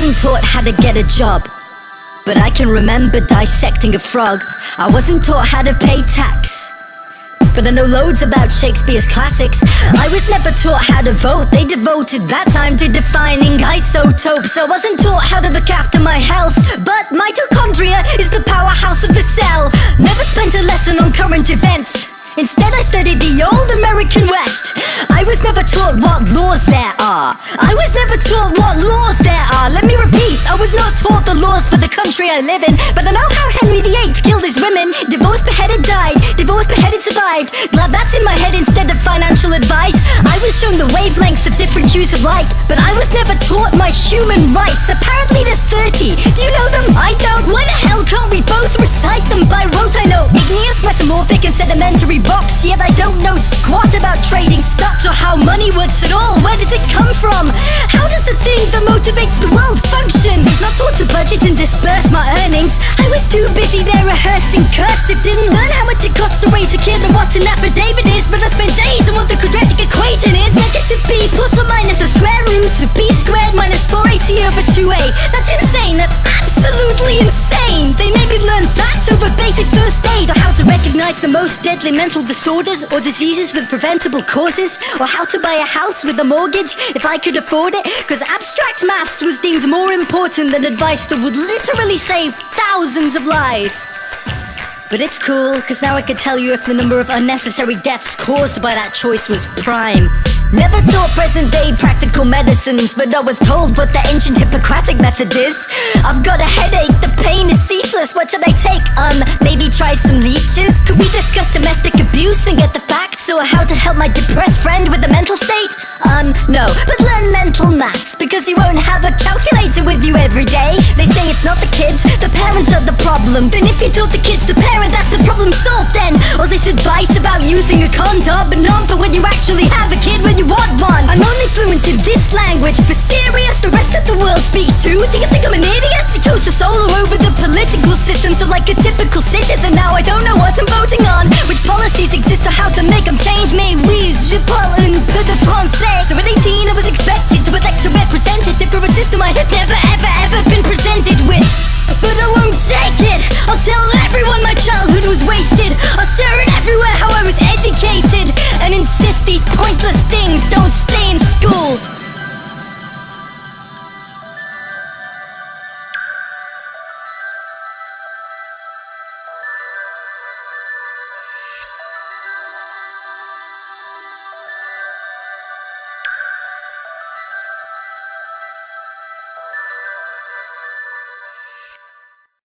wasn't taught how to get a job, but I can remember dissecting a frog. I wasn't taught how to pay tax, but I know loads about Shakespeare's classics. I was never taught how to vote. They devoted that time to defining isotopes. I wasn't taught how to look after my health, but mitochondria is the powerhouse of the cell. Never spent a lesson on current events. Instead I studied the old American West. I was never taught what laws there are. I was never taught what laws there are. Let me repeat, I was not taught the laws for the country I live in, but I know how Henry VIII killed his women. Divorced, beheaded, died. Divorced, beheaded, survived. Glad that's in my head instead of financial advice. I was shown the wavelengths of different hues of light, but I was never taught my human rights. Apparently there's 30. Do you know them? I don't. Why the hell can't we both recite them by rote? I know igneous, metamorphic and sedimentary rocks, yet I don't know squat about trading stocks or how money works at all. Where does it come from? How does the thing that motivates the world function? Not taught to budget and disperse my earnings. I was too busy there rehearsing cursive. Didn't learn how much it costs to raise a kid and what an affidavit is, but I spent days on what the quadratic equation is. Negative b plus or minus the square root of b squared minus 4ac over 2a. That's insane. That's absolutely insane. They made me learn facts over basic first aid, or how to recognize the most deadly mental disorders or diseases with preventable causes, or how to buy a house with a mortgage if I could afford it, cause abstract maths was deemed more important than advice that would literally save thousands of lives. But it's cool, cause now I can tell you if the number of unnecessary deaths caused by that choice was prime. Never taught present day practical medicines, but I was told what the ancient Hippocratic method is. I've got a headache, the pain is ceaseless, what should I take? Maybe try some leeches? Could we discuss domestic abuse and get the facts, or how to help my depressed friend with a mental state? No, but learn mental maths, because you won't have a calculator with you every day. They say it's not the kids, the parents are the problem. Then if you taught the kids to parent, that's the problem solved then. All this advice about using a condom, but not for when you actually have a kid when you want one. I'm only fluent in this language, for serious the rest of the world speaks too. Do you think I'm an idiot? You chose the solo over the political system, so like a typical citizen now I don't know what I'm voting on. Which policies exist or how to make them change. Mais oui, je parle un peu de français. So at 18 I was expected to elect a representative for a system I had never ever been presented with. But I won't take it. I'll tell everyone my childhood was wasted. I'll share it everywhere how I was educated, and insist these pointless things don't